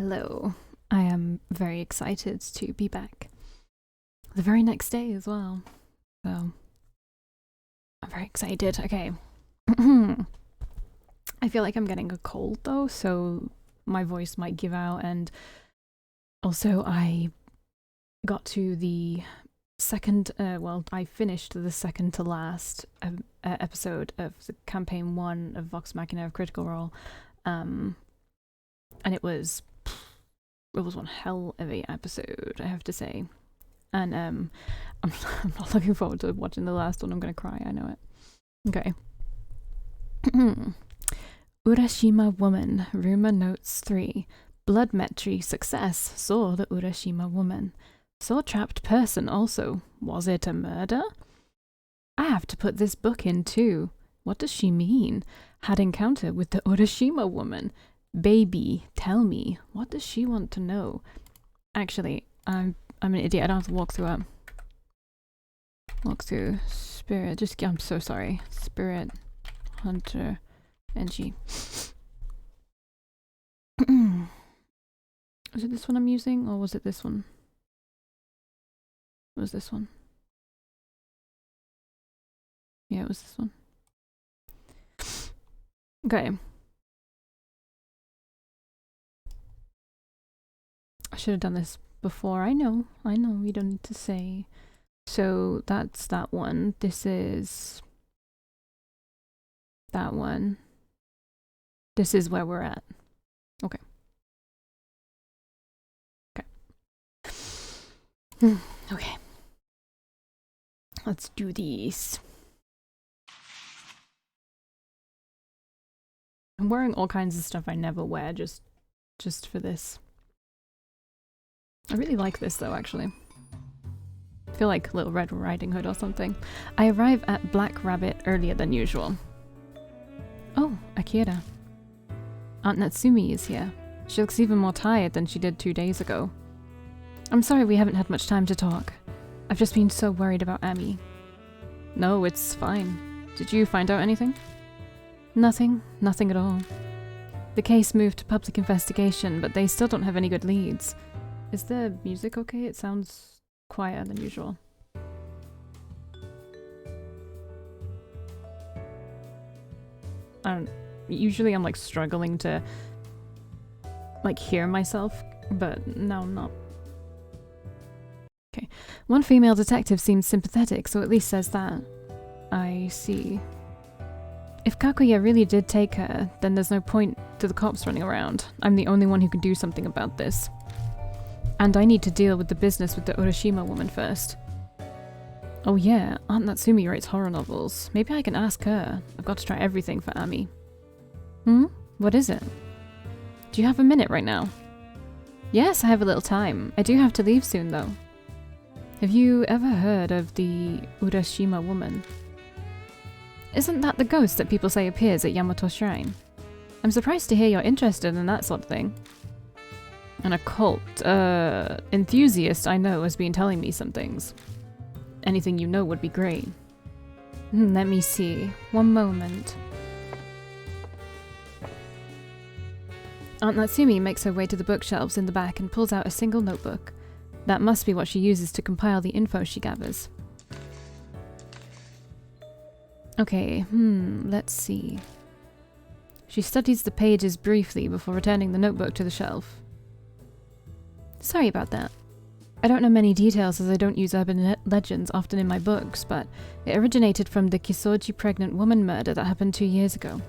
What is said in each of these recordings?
Hello. I am very excited to be back. The very next day as well. So, I'm very excited. Okay. I feel like I'm getting a cold though, so my voice might give out, and also I got to the second, I finished the second to last episode of the campaign 1 of Vox Machina of Critical Role, and it was one hell of a episode, I have to say. And I'm not looking forward to watching the last one. I'm gonna cry, I know it. Okay. Urashima Woman, Rumor Notes 3. Blood Metry success, saw the Urashima Woman. Saw trapped person also. Was it a murder? I have to put this book in too. What does she mean? Had encounter with the Urashima Woman. Baby, tell me, what does she want to know? Actually, I'm an idiot. I don't have to walk through it. Walk through Spirit. I'm so sorry. Spirit, Hunter, NG. Was it this one I'm using, or was it this one? It was this one. Yeah, it was this one. Okay. I should have done this before. I know, we don't need to say. So that's that one. This is that one. This is where we're at. Okay. Okay. Okay. Let's do these. I'm wearing all kinds of stuff I never wear just for this. I really like this though, actually. I feel like Little Red Riding Hood or something. I arrive at Black Rabbit earlier than usual. Oh, Akira. Aunt Natsumi is here. She looks even more tired than she did 2 days ago. I'm sorry we haven't had much time to talk. I've just been so worried about Ami. No, it's fine. Did you find out anything? Nothing at all. The case moved to public investigation, but they still don't have any good leads. Is the music okay? It sounds quieter than usual. Usually I'm like struggling to like hear myself, but now I'm not. Okay. One female detective seems sympathetic, so at least says that. I see. If Kakuya really did take her, then there's no point to the cops running around. I'm the only one who can do something about this. And I need to deal with the business with the Urashima woman first. Oh yeah, Aunt Natsumi writes horror novels. Maybe I can ask her. I've got to try everything for Ami. What is it? Do you have a minute right now? Yes, I have a little time. I do have to leave soon though. Have you ever heard of the Urashima woman? Isn't that the ghost that people say appears at Yamato Shrine? I'm surprised to hear you're interested in that sort of thing. An occult enthusiast I know has been telling me some things. Anything you know would be great. Let me see. One moment. Aunt Natsumi makes her way to the bookshelves in the back and pulls out a single notebook. That must be what she uses to compile the info she gathers. Okay, let's see. She studies the pages briefly before returning the notebook to the shelf. Sorry about that. I don't know many details as I don't use urban legends often in my books, but it originated from the Kisoji pregnant woman murder that happened 2 years ago.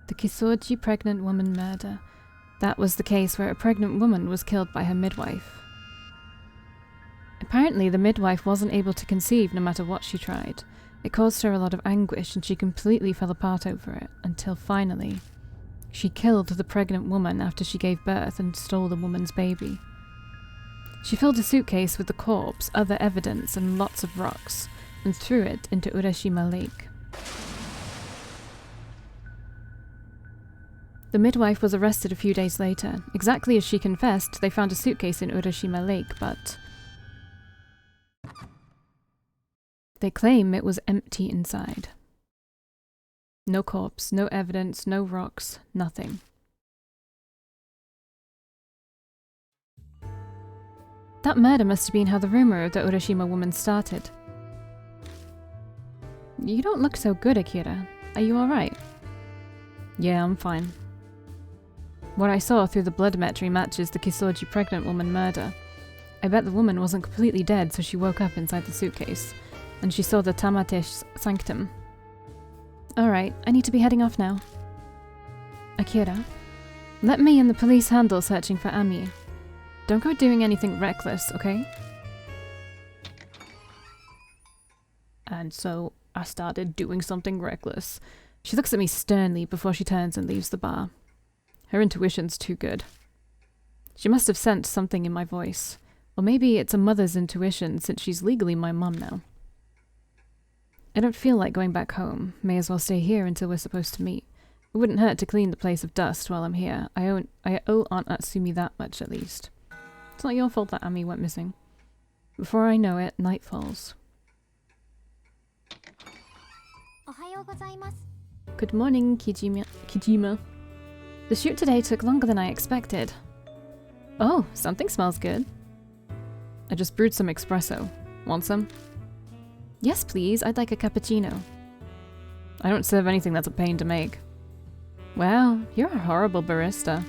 The Kisoji pregnant woman murder. That was the case where a pregnant woman was killed by her midwife. Apparently, the midwife wasn't able to conceive no matter what she tried. It caused her a lot of anguish and she completely fell apart over it, until finally, she killed the pregnant woman after she gave birth and stole the woman's baby. She filled a suitcase with the corpse, other evidence, and lots of rocks, and threw it into Urashima Lake. The midwife was arrested a few days later. Exactly as she confessed, they found a suitcase in Urashima Lake, but they claim it was empty inside. No corpse, no evidence, no rocks, nothing. That murder must have been how the rumor of the Urashima woman started. You don't look so good, Akira. Are you alright? Yeah, I'm fine. What I saw through the bloodmetry matches the Kisoji pregnant woman murder. I bet the woman wasn't completely dead, so she woke up inside the suitcase. And she saw the Tamate sanctum. Alright, I need to be heading off now. Akira, let me and the police handle searching for Ami. Don't go doing anything reckless, okay? And so I started doing something reckless. She looks at me sternly before she turns and leaves the bar. Her intuition's too good. She must have sensed something in my voice. Or maybe it's a mother's intuition since she's legally my mum now. I don't feel like going back home. May as well stay here until we're supposed to meet. It wouldn't hurt to clean the place of dust while I'm here. I owe Aunt Natsumi that much at least. It's not your fault that Ami went missing. Before I know it, night falls. Good morning, Kijima. The shoot today took longer than I expected. Oh, something smells good. I just brewed some espresso. Want some? Yes, please. I'd like a cappuccino. I don't serve anything that's a pain to make. Wow, you're a horrible barista.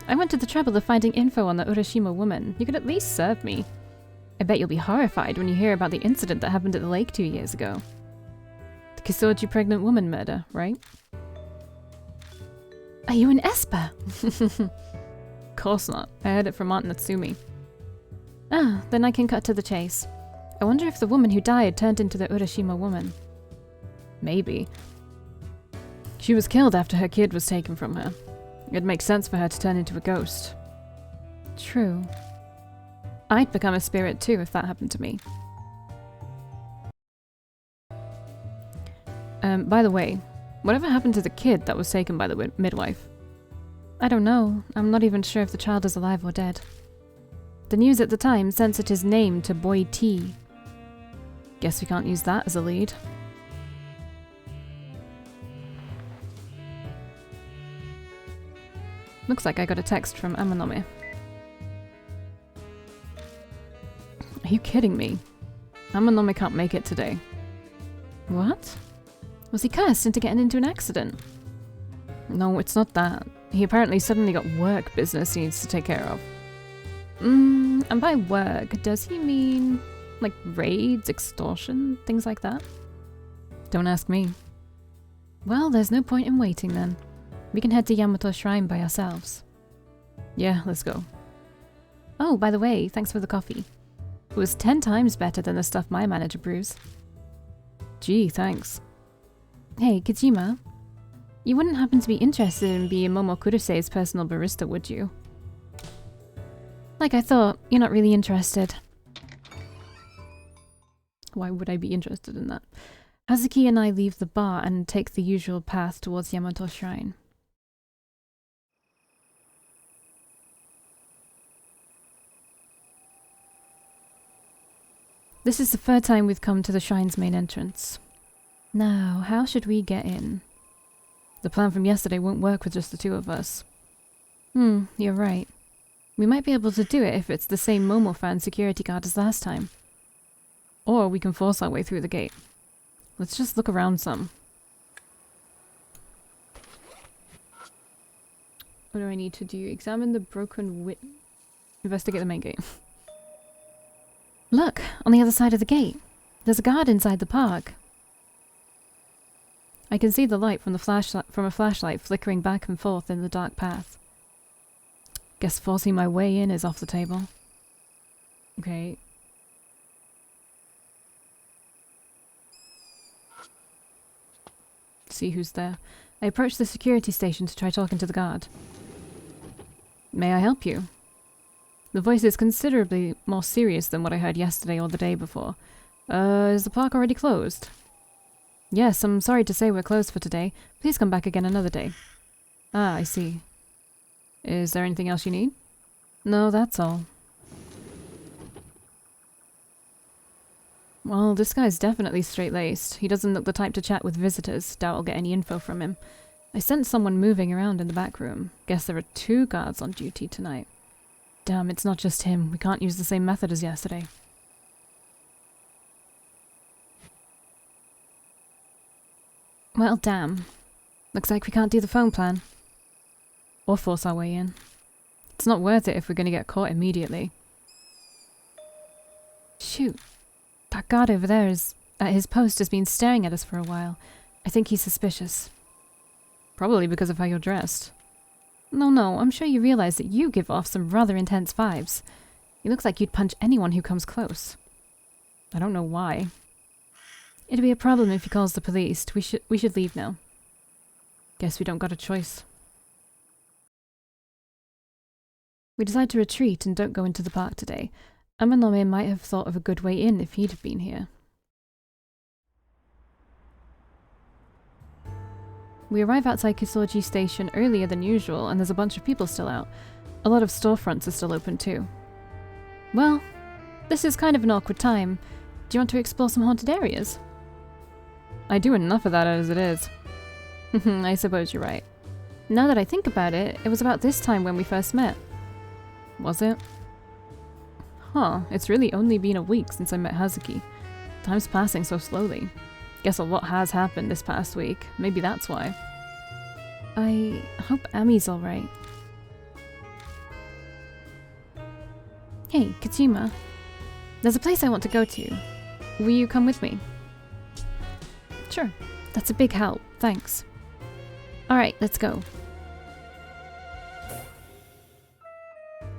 I went to the trouble of finding info on the Urashima woman. You could at least serve me. I bet you'll be horrified when you hear about the incident that happened at the lake 2 years ago. The Kisoji pregnant woman murder, right? Are you an Esper? Course not. I heard it from Aunt Natsumi. Ah, then I can cut to the chase. I wonder if the woman who died turned into the Urashima woman. Maybe. She was killed after her kid was taken from her. It makes sense for her to turn into a ghost. True. I'd become a spirit too if that happened to me. By the way, whatever happened to the kid that was taken by the midwife? I don't know. I'm not even sure if the child is alive or dead. The news at the time censored his name to Boy T. Guess we can't use that as a lead. Looks like I got a text from Amanome. Are you kidding me? Amanome can't make it today. What? Was he cursed into getting into an accident? No, it's not that. He apparently suddenly got work business he needs to take care of. And by work, does he mean like raids, extortion, things like that? Don't ask me. Well, there's no point in waiting then. We can head to Yamato Shrine by ourselves. Yeah, let's go. Oh, by the way, thanks for the coffee. It was 10 times better than the stuff my manager brews. Gee, thanks. Hey, Kojima. You wouldn't happen to be interested in being Momo Kurosei's personal barista, would you? Like I thought, you're not really interested. Why would I be interested in that? Hazuki and I leave the bar and take the usual path towards Yamato Shrine. This is the third time we've come to the shrine's main entrance. Now, how should we get in? The plan from yesterday won't work with just the two of us. You're right. We might be able to do it if it's the same Momo fan security guard as last time. Or we can force our way through the gate. Let's just look around some. What do I need to do? Examine the broken investigate the main gate. Look! On the other side of the gate. There's a guard inside the park. I can see the light from a flashlight flickering back and forth in the dark path. Guess forcing my way in is off the table. Okay. See who's there. I approach the security station to try talking to the guard. May I help you? The voice is considerably more serious than what I heard yesterday or the day before. Is the park already closed? Yes, I'm sorry to say we're closed for today. Please come back again another day. Ah, I see. Is there anything else you need? No, that's all. Well, this guy's definitely straight-laced. He doesn't look the type to chat with visitors. Doubt I'll get any info from him. I sensed someone moving around in the back room. Guess there are 2 guards on duty tonight. Damn, it's not just him. We can't use the same method as yesterday. Well, damn. Looks like we can't do the phone plan. Or force our way in. It's not worth it if we're going to get caught immediately. Shoot. That guard over there is at his post has been staring at us for a while. I think he's suspicious. Probably because of how you're dressed. No, I'm sure you realize that you give off some rather intense vibes. You look like you'd punch anyone who comes close. I don't know why. It'd be a problem if he calls the police. We should leave now. Guess we don't got a choice. We decide to retreat and don't go into the park today. Amanome might have thought of a good way in if he'd have been here. We arrive outside Kisoji Station earlier than usual, and there's a bunch of people still out. A lot of storefronts are still open too. Well, this is kind of an awkward time. Do you want to explore some haunted areas? I do enough of that as it is. I suppose you're right. Now that I think about it, it was about this time when we first met. Was it? Huh, it's really only been a week since I met Hazuki. Time's passing so slowly. Guess a lot has happened this past week. Maybe that's why. I hope Ami's alright. Hey, Kojima. There's a place I want to go to. Will you come with me? Sure. That's a big help. Thanks. Alright, let's go.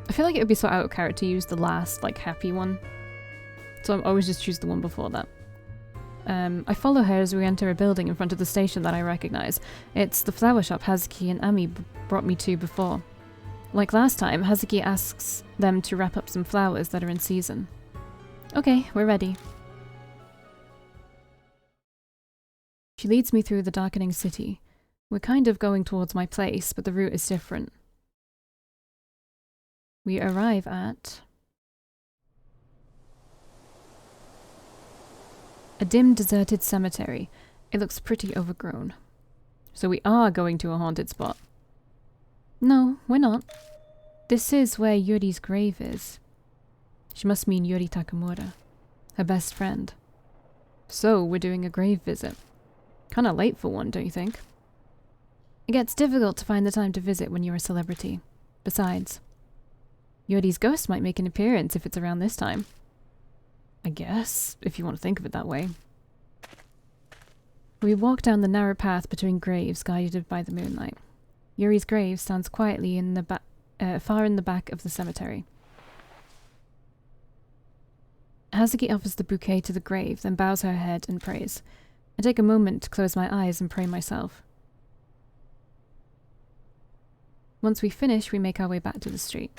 I feel like it would be so out of character to use the last, happy one. So I always just choose the one before that. I follow her as we enter a building in front of the station that I recognize. It's the flower shop Hazuki and Ami brought me to before. Like last time, Hazuki asks them to wrap up some flowers that are in season. Okay, we're ready. She leads me through the darkening city. We're kind of going towards my place, but the route is different. We arrive at a dim, deserted cemetery. It looks pretty overgrown. So we are going to a haunted spot. No, we're not. This is where Yuri's grave is. She must mean Yuri Takamura, her best friend. So we're doing a grave visit. Kinda late for one, don't you think? It gets difficult to find the time to visit when you're a celebrity. Besides, Yuri's ghost might make an appearance if it's around this time. I guess, if you want to think of it that way. We walk down the narrow path between graves guided by the moonlight. Yuri's grave stands quietly in the far in the back of the cemetery. Hazuki offers the bouquet to the grave, then bows her head and prays. I take a moment to close my eyes and pray myself. Once we finish, we make our way back to the street.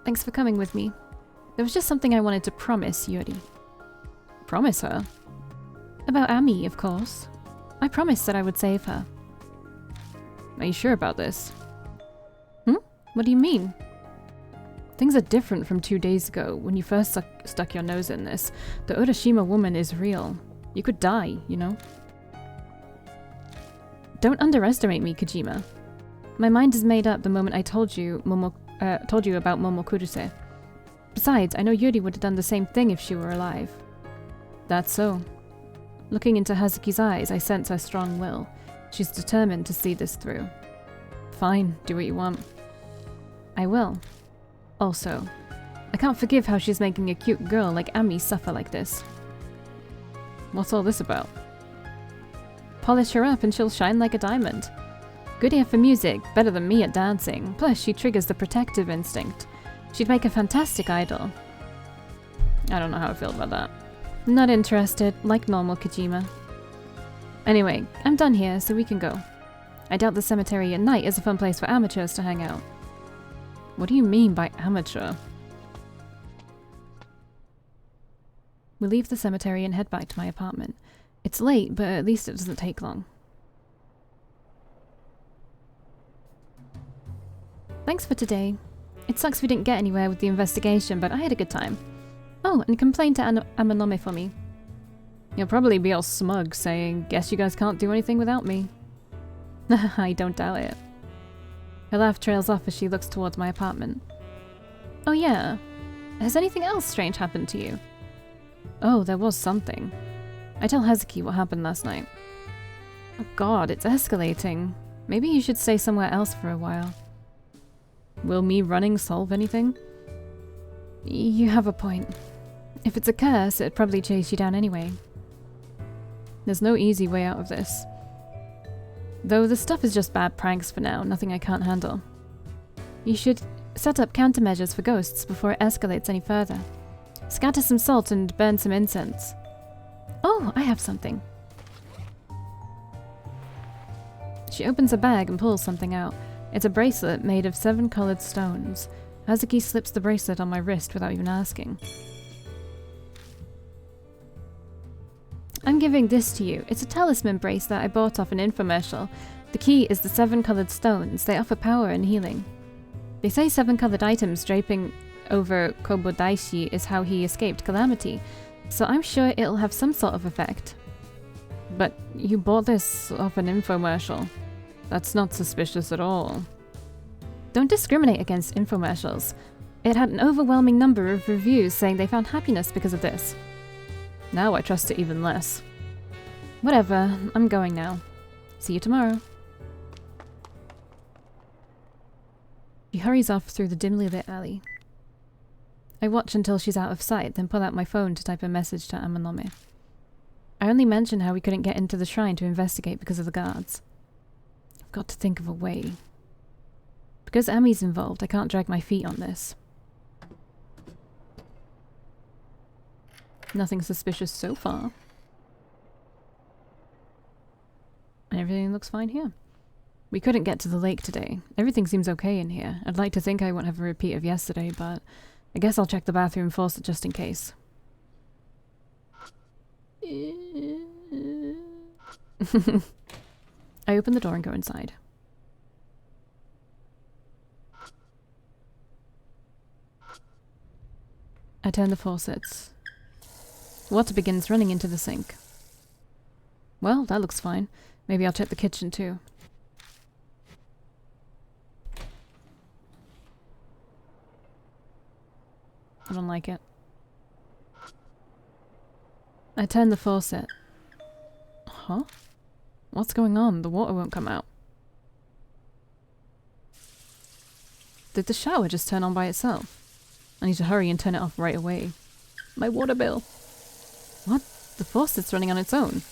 Thanks for coming with me. There was just something I wanted to promise Yuri. Promise her? About Ami, of course. I promised that I would save her. Are you sure about this? What do you mean? Things are different from 2 days ago, when you first stuck your nose in this. The Urashima woman is real. You could die, you know? Don't underestimate me, Kojima. My mind is made up the moment I told you about Momokuruse. Besides, I know Yuri would have done the same thing if she were alive. That's so. Looking into Hazuki's eyes, I sense her strong will. She's determined to see this through. Fine, do what you want. I will. Also, I can't forgive how she's making a cute girl like Ami suffer like this. What's all this about? Polish her up and she'll shine like a diamond. Good ear for music, better than me at dancing, plus she triggers the protective instinct. She'd make a fantastic idol. I don't know how I feel about that. Not interested, like normal Kojima. Anyway, I'm done here, so we can go. I doubt the cemetery at night is a fun place for amateurs to hang out. What do you mean by amateur? We leave the cemetery and head back to my apartment. It's late, but at least it doesn't take long. Thanks for today. It sucks we didn't get anywhere with the investigation, but I had a good time. Oh, and complain to Amanome for me. You'll probably be all smug, saying, guess you guys can't do anything without me. I don't doubt it. Her laugh trails off as she looks towards my apartment. Oh yeah. Has anything else strange happened to you? Oh, there was something. I tell Hezuki what happened last night. Oh god, it's escalating. Maybe you should stay somewhere else for a while. Will me running solve anything? You have a point. If it's a curse, it'd probably chase you down anyway. There's no easy way out of this. Though the stuff is just bad pranks for now, nothing I can't handle. You should set up countermeasures for ghosts before it escalates any further. Scatter some salt and burn some incense. Oh, I have something. She opens a bag and pulls something out. It's a bracelet made of 7 colored stones. Hazuki slips the bracelet on my wrist without even asking. I'm giving this to you. It's a talisman bracelet I bought off an infomercial. The key is the 7 colored stones. They offer power and healing. They say 7 colored items draping over Kobodaishi is how he escaped calamity, so I'm sure it'll have some sort of effect. But you bought this off an infomercial. That's not suspicious at all. Don't discriminate against infomercials. It had an overwhelming number of reviews saying they found happiness because of this. Now I trust it even less. Whatever, I'm going now. See you tomorrow. She hurries off through the dimly lit alley. I watch until she's out of sight, then pull out my phone to type a message to Amanome. I only mentioned how we couldn't get into the shrine to investigate because of the guards. I've got to think of a way. Because Ami's involved, I can't drag my feet on this. Nothing suspicious so far. And everything looks fine here. We couldn't get to the lake today. Everything seems okay in here. I'd like to think I won't have a repeat of yesterday, but I guess I'll check the bathroom faucet just in case. I open the door and go inside. I turn the faucets. Water begins running into the sink. Well, that looks fine. Maybe I'll check the kitchen too. I don't like it. I turn the faucet. Huh? What's going on? The water won't come out. Did the shower just turn on by itself? I need to hurry and turn it off right away. My water bill. What? The faucet's running on its own.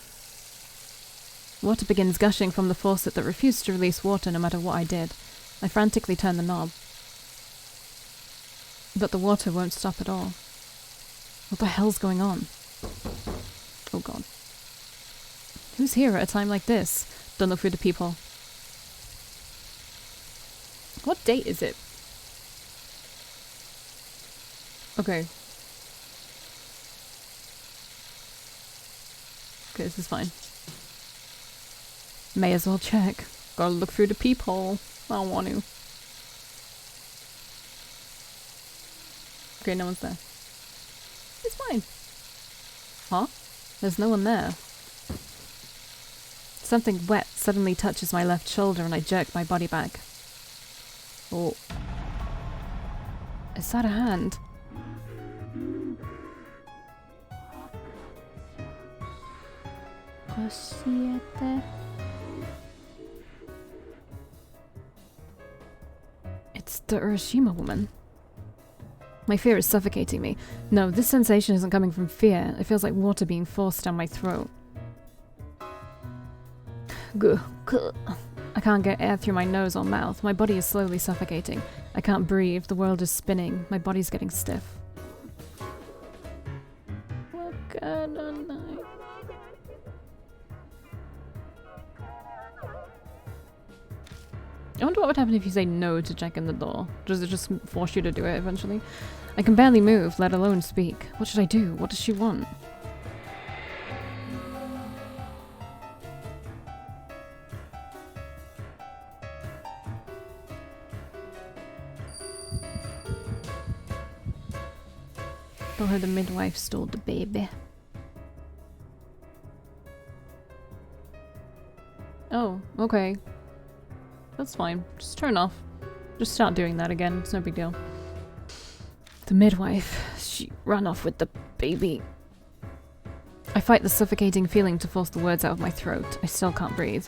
Water begins gushing from the faucet that refused to release water no matter what I did. I frantically turn the knob. But the water won't stop at all. What the hell's going on? Oh god. Who's here at a time like this? Don't look through the peephole. What date is it? Okay. Okay, this is fine. May as well check. Gotta look through the peephole. I don't want to. Okay, no one's there. It's fine. Huh? There's no one there. Something wet suddenly touches my left shoulder and I jerk my body back. Oh. Is that a hand? It's the Urashima woman. My fear is suffocating me. No, this sensation isn't coming from fear. It feels like water being forced down my throat. I can't get air through my nose or mouth. My body is slowly suffocating. I can't breathe. The world is spinning. My body's getting stiff. I wonder what would happen if you say no to check in the door. Does it just force you to do it eventually? I can barely move, let alone speak. What should I do? What does she want? her the midwife stole the baby. Oh, okay. That's fine. Just turn off. Just start doing that again. It's no big deal. The midwife. She ran off with the baby. I fight the suffocating feeling to force the words out of my throat. I still can't breathe.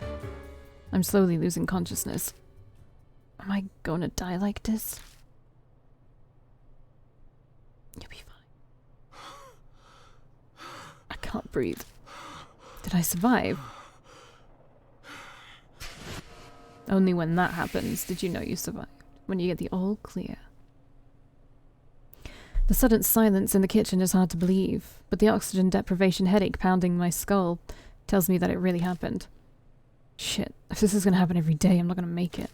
I'm slowly losing consciousness. Am I gonna die like this? You'll be fine. I can't breathe. Did I survive? Only when that happens did you know you survived. When you get the all clear. The sudden silence in the kitchen is hard to believe, but the oxygen deprivation headache pounding my skull tells me that it really happened. Shit, if this is gonna happen every day, I'm not gonna make it.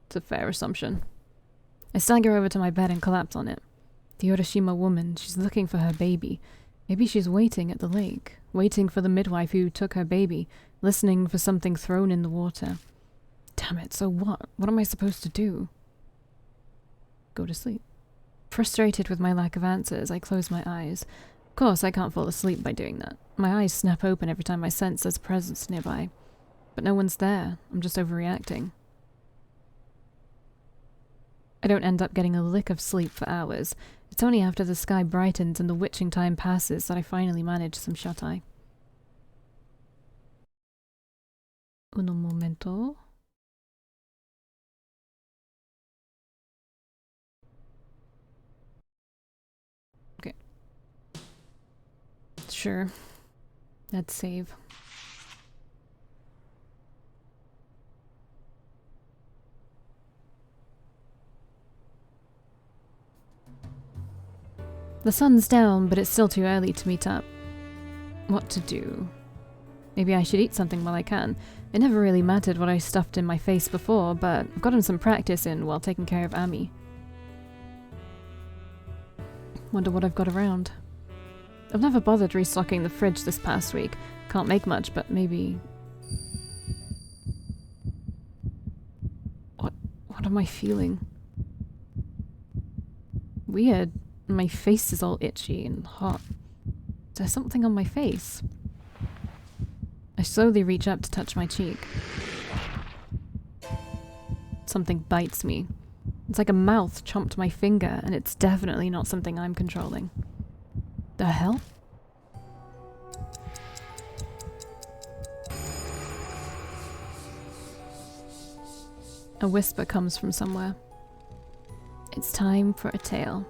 It's a fair assumption. I stagger over to my bed and collapse on it. The Urashima woman, she's looking for her baby. Maybe she's waiting at the lake, waiting for the midwife who took her baby, listening for something thrown in the water. Damn it, so what? What am I supposed to do? Go to sleep. Frustrated with my lack of answers, I close my eyes. Of course, I can't fall asleep by doing that. My eyes snap open every time I sense there's a presence nearby. But no one's there. I'm just overreacting. I don't end up getting a lick of sleep for hours. It's only after the sky brightens and the witching time passes that I finally manage some shut-eye. Uno momento. Okay. Sure. Let's save. The sun's down, but it's still too early to meet up. What to do? Maybe I should eat something while I can. It never really mattered what I stuffed in my face before, but I've gotten some practice in while taking care of Ami. Wonder what I've got around. I've never bothered restocking the fridge this past week. Can't make much, but maybe... What am I feeling? Weird. My face is all itchy and hot. Is there something on my face? I slowly reach up to touch my cheek. Something bites me. It's like a mouth chomped my finger, and it's definitely not something I'm controlling. The hell? A whisper comes from somewhere. It's time for a tale.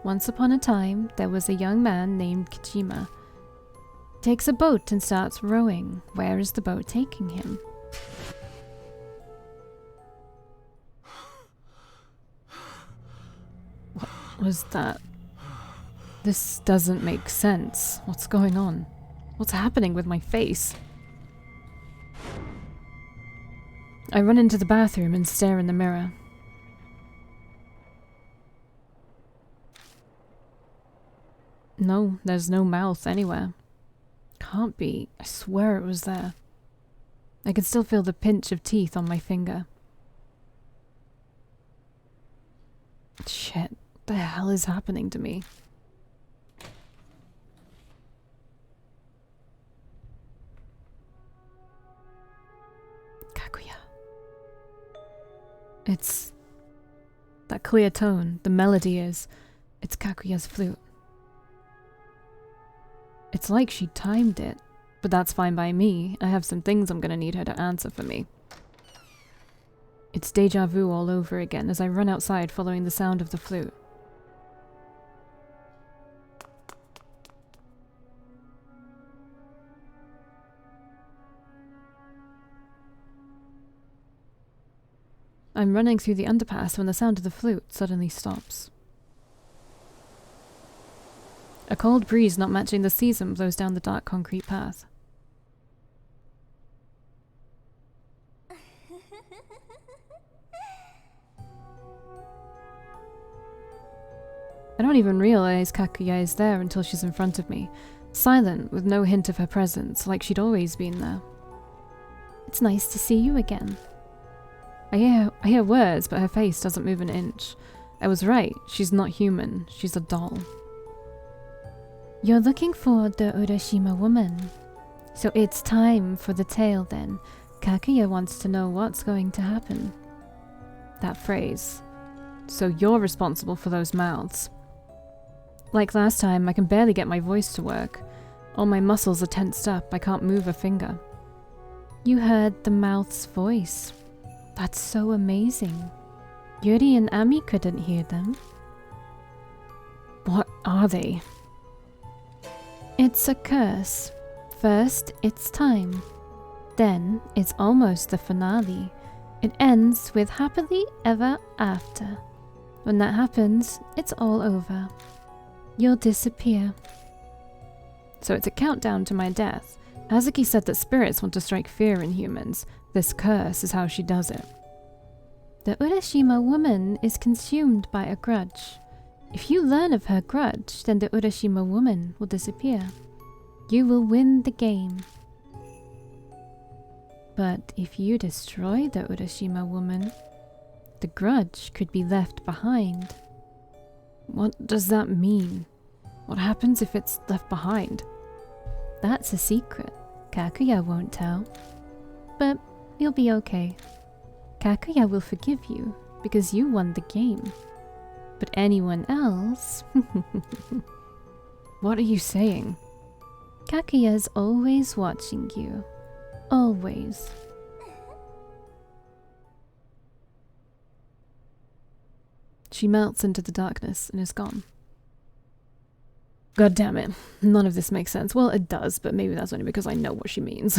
Once upon a time, there was a young man named Kijima. Takes a boat and starts rowing. Where is the boat taking him? What was that? This doesn't make sense. What's going on? What's happening with my face? I run into the bathroom and stare in the mirror. No, there's no mouth anywhere. Can't be. I swear it was there. I can still feel the pinch of teeth on my finger. Shit, what the hell is happening to me? Kaguya. It's... that clear tone, the melody is... it's Kaguya's flute. It's like she timed it, but that's fine by me. I have some things I'm gonna need her to answer for me. It's deja vu all over again as I run outside following the sound of the flute. I'm running through the underpass when the sound of the flute suddenly stops. A cold breeze not matching the season blows down the dark concrete path. I don't even realize Kaguya is there until she's in front of me, silent with no hint of her presence, like she'd always been there. It's nice to see you again. I hear words, but her face doesn't move an inch. I was right, she's not human, she's a doll. You're looking for the Urashima woman. So it's time for the tale then. Kaguya wants to know what's going to happen. That phrase. So you're responsible for those mouths. Like last time, I can barely get my voice to work. All my muscles are tensed up, I can't move a finger. You heard the mouth's voice. That's so amazing. Yuri and Ami couldn't hear them. What are they? It's a curse. First, it's time. Then, it's almost the finale. It ends with happily ever after. When that happens, it's all over. You'll disappear. So it's a countdown to my death. Hazuki said that spirits want to strike fear in humans. This curse is how she does it. The Urashima woman is consumed by a grudge. If you learn of her grudge, then the Urashima woman will disappear. You will win the game. But if you destroy the Urashima woman, the grudge could be left behind. What does that mean? What happens if it's left behind? That's a secret. Kaguya won't tell. But you'll be okay. Kaguya will forgive you because you won the game. But anyone else... What are you saying? Kaguya's always watching you. Always. She melts into the darkness and is gone. God damn it. None of this makes sense. Well, it does, but maybe that's only because I know what she means.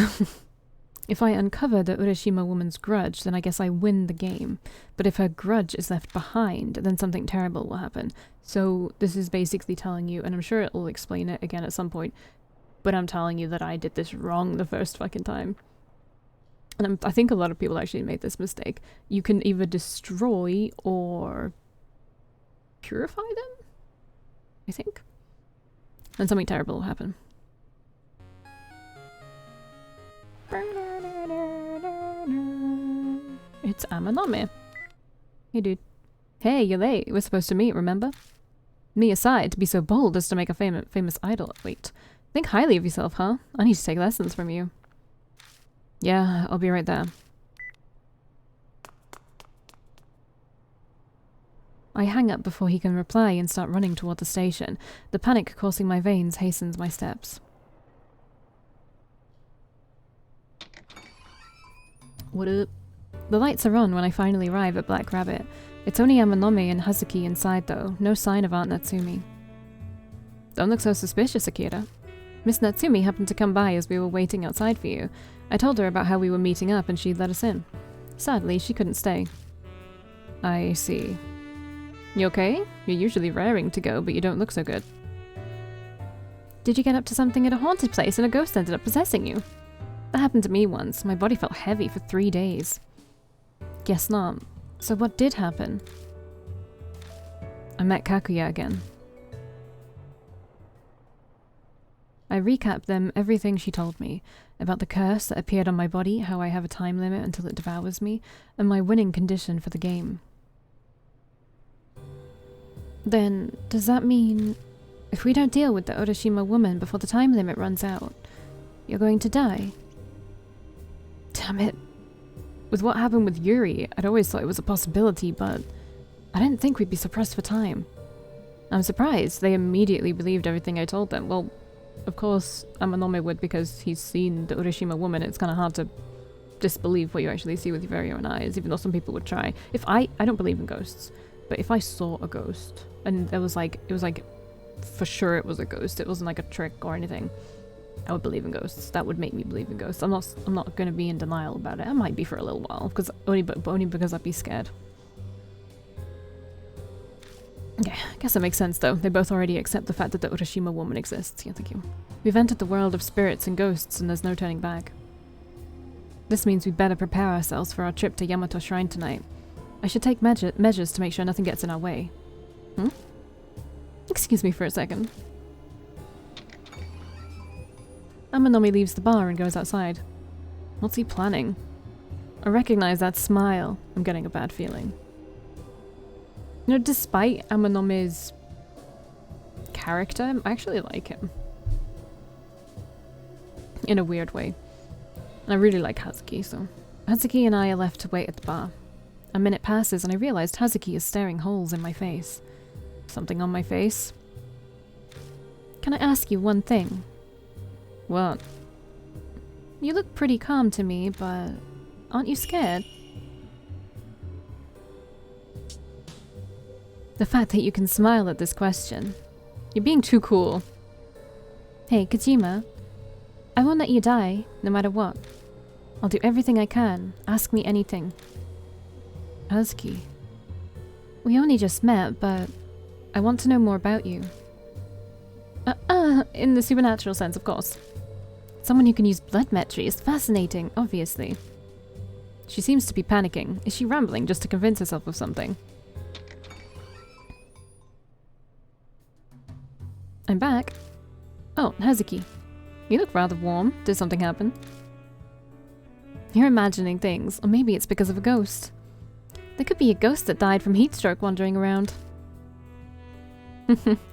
If I uncover the Urashima woman's grudge, then I guess I win the game. But if her grudge is left behind, then something terrible will happen. So this is basically telling you, and I'm sure it will explain it again at some point, but I'm telling you that I did this wrong the first fucking time. And I think a lot of people actually made this mistake. You can either destroy or purify them, I think. And something terrible will happen. It's Amanome. Hey dude. Hey, you're late. We're supposed to meet, remember? Me aside, to be so bold as to make a famous idol. Wait. Think highly of yourself, huh? I need to take lessons from you. Yeah, I'll be right there. I hang up before he can reply and start running toward the station. The panic coursing my veins hastens my steps. What up? The lights are on when I finally arrive at Black Rabbit. It's only Amanome and Hazuki inside though, no sign of Aunt Natsumi. Don't look so suspicious, Akira. Miss Natsumi happened to come by as we were waiting outside for you. I told her about how we were meeting up and she'd let us in. Sadly, she couldn't stay. I see. You okay? You're usually raring to go, but you don't look so good. Did you get up to something at a haunted place and a ghost ended up possessing you? That happened to me once. My body felt heavy for 3 days. Guess not. So what did happen? I met Kaguya again. I recapped them everything she told me, about the curse that appeared on my body, how I have a time limit until it devours me, and my winning condition for the game. Then, does that mean, if we don't deal with the Urashima woman before the time limit runs out, you're going to die? Damn it. With what happened with Yuri, I'd always thought it was a possibility, but I didn't think we'd be suppressed for time. I'm surprised they immediately believed everything I told them. Well, of course, Amanome would because he's seen the Urashima woman. It's kind of hard to disbelieve what you actually see with your very own eyes, even though some people would try. If I don't believe in ghosts, but if I saw a ghost and it was like for sure it was a ghost, it wasn't like a trick or anything, I would believe in ghosts. That would make me believe in ghosts. I'm not going to be in denial about it. I might be for a little while, because only because I'd be scared. Okay, I guess that makes sense though. They both already accept the fact that the Urashima woman exists. Yeah, thank you. We've entered the world of spirits and ghosts, and there's no turning back. This means we'd better prepare ourselves for our trip to Yamato Shrine tonight. I should take measures to make sure nothing gets in our way. Excuse me for a second. Amanome leaves the bar and goes outside. What's he planning? I recognize that smile. I'm getting a bad feeling. You know, despite Amanome's character, I actually like him. In a weird way. And I really like Hazuki, so... Hazuki and I are left to wait at the bar. A minute passes and I realized Hazuki is staring holes in my face. Something on my face? Can I ask you one thing? What? You look pretty calm to me, but aren't you scared? The fact that you can smile at this question. You're being too cool. Hey, Kojima. I won't let you die, no matter what. I'll do everything I can. Ask me anything. Hazuki. We only just met, but I want to know more about you. In the supernatural sense, of course. Someone who can use blood metry is fascinating, obviously. She seems to be panicking. Is she rambling just to convince herself of something? I'm back. Oh, Hazuki. You look rather warm. Did something happen? You're imagining things, or maybe it's because of a ghost. There could be a ghost that died from heat stroke wandering around.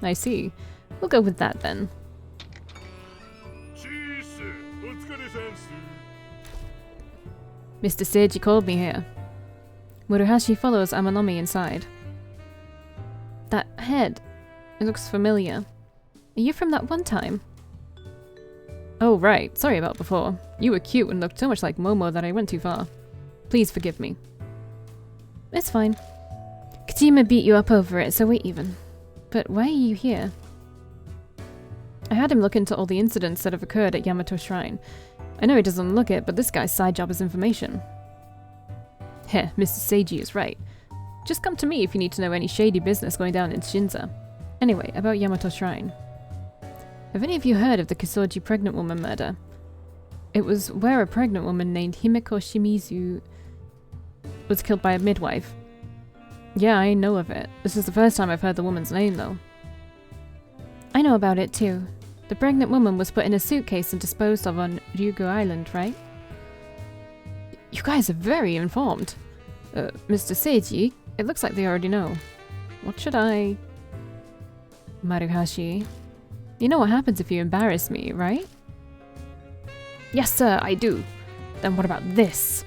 I see. We'll go with that then. Mr. Seiji called me here. Murahashi follows Amanami inside. That head. It looks familiar. Are you from that one time? Oh, right. Sorry about before. You were cute and looked so much like Momo that I went too far. Please forgive me. It's fine. Kojima beat you up over it, so we're even. But why are you here? I had him look into all the incidents that have occurred at Yamato Shrine. I know he doesn't look it, but this guy's side job is information. Heh, Mr. Seiji is right. Just come to me if you need to know any shady business going down in Shinza. Anyway, about Yamato Shrine. Have any of you heard of the Kusoji pregnant woman murder? It was where a pregnant woman named Himeko Shimizu was killed by a midwife. Yeah, I know of it. This is the first time I've heard the woman's name, though. I know about it, too. The pregnant woman was put in a suitcase and disposed of on Ryugu Island, right? You guys are very informed. Mr. Seiji, it looks like they already know. What should I... Maruhashi, you know what happens if you embarrass me, right? Yes, sir, I do. Then what about this?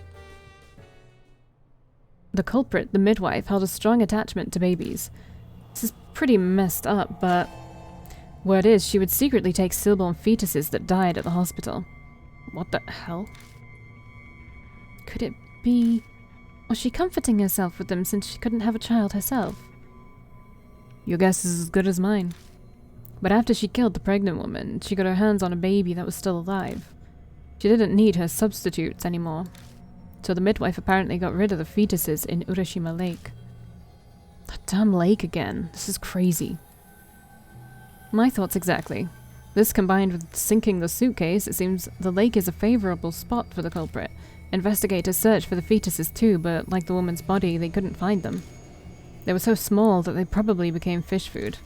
The culprit, the midwife, held a strong attachment to babies. This is pretty messed up, but... word is, she would secretly take stillborn fetuses that died at the hospital. What the hell? Could it be... was she comforting herself with them since she couldn't have a child herself? Your guess is as good as mine. But after she killed the pregnant woman, she got her hands on a baby that was still alive. She didn't need her substitutes anymore. So the midwife apparently got rid of the fetuses in Urashima Lake. That damn lake again. This is crazy. My thoughts exactly. This combined with sinking the suitcase, it seems the lake is a favorable spot for the culprit. Investigators searched for the fetuses too, but like the woman's body, they couldn't find them. They were so small that they probably became fish food.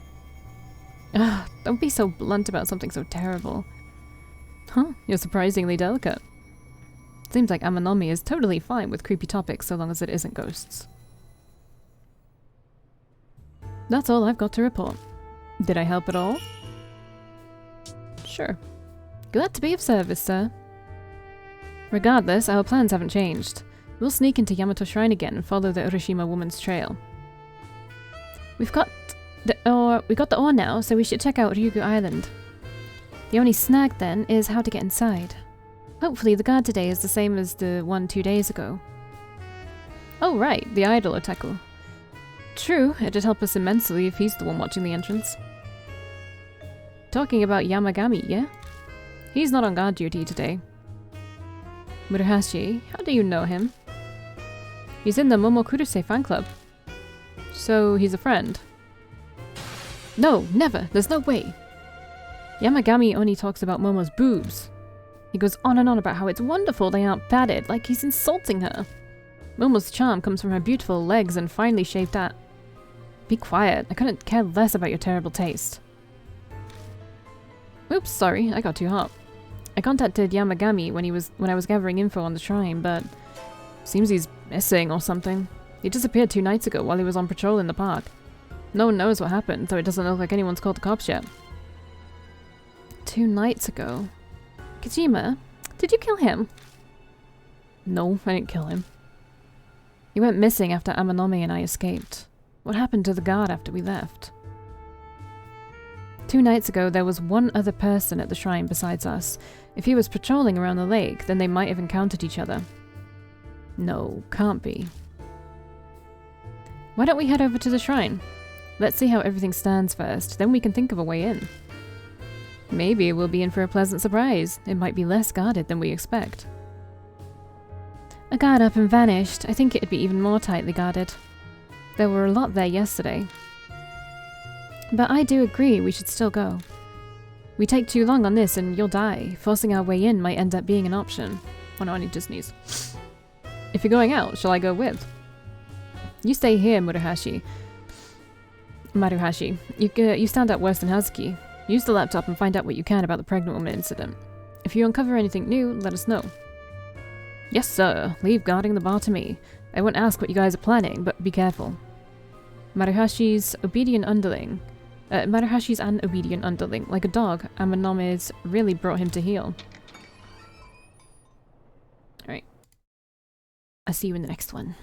Ugh, don't be so blunt about something so terrible. Huh, you're surprisingly delicate. Seems like Amanomi is totally fine with creepy topics so long as it isn't ghosts. That's all I've got to report. Did I help at all? Sure. Glad to be of service, sir. Regardless, our plans haven't changed. We'll sneak into Yamato Shrine again and follow the Urashima woman's trail. We got the ore now, so we should check out Ryugu Island. The only snag then is how to get inside. Hopefully the guard today is the same as the one 2 days ago. Oh right, the idol otaku. True, it'd help us immensely if he's the one watching the entrance. Talking about Yamagami, yeah? He's not on guard duty today. Murahashi, how do you know him? He's in the Momokuruse fan club. So he's a friend. No, never, there's no way. Yamagami only talks about Momo's boobs. He goes on and on about how it's wonderful they aren't padded, like he's insulting her. Momo's charm comes from her beautiful legs and finely shaped at. Be quiet, I couldn't care less about your terrible taste. Oops, sorry, I got too hot. I contacted Yamagami when I was gathering info on the shrine, but seems he's missing or something. He disappeared 2 nights ago while he was on patrol in the park. No one knows what happened, though it doesn't look like anyone's called the cops yet. 2 nights ago. Kojima, did you kill him? No, I didn't kill him. He went missing after Amanome and I escaped. What happened to the guard after we left? 2 nights ago, there was one other person at the shrine besides us. If he was patrolling around the lake, then they might have encountered each other. No, can't be. Why don't we head over to the shrine? Let's see how everything stands first, then we can think of a way in. Maybe we'll be in for a pleasant surprise. It might be less guarded than we expect. A guard up and vanished. I think it'd be even more tightly guarded. There were a lot there yesterday. But I do agree we should still go. We take too long on this and you'll die. Forcing our way in might end up being an option. Oh no, I need to sneeze. If you're going out, shall I go with? You stay here, Maruhashi. You stand out worse than Hazuki. Use the laptop and find out what you can about the pregnant woman incident. If you uncover anything new, let us know. Yes, sir. Leave guarding the bar to me. I won't ask what you guys are planning, but be careful. Maruhashi's obedient underling. Maruhashi's an obedient underling. Like a dog, Amanome's really brought him to heel. Alright. I'll see you in the next one.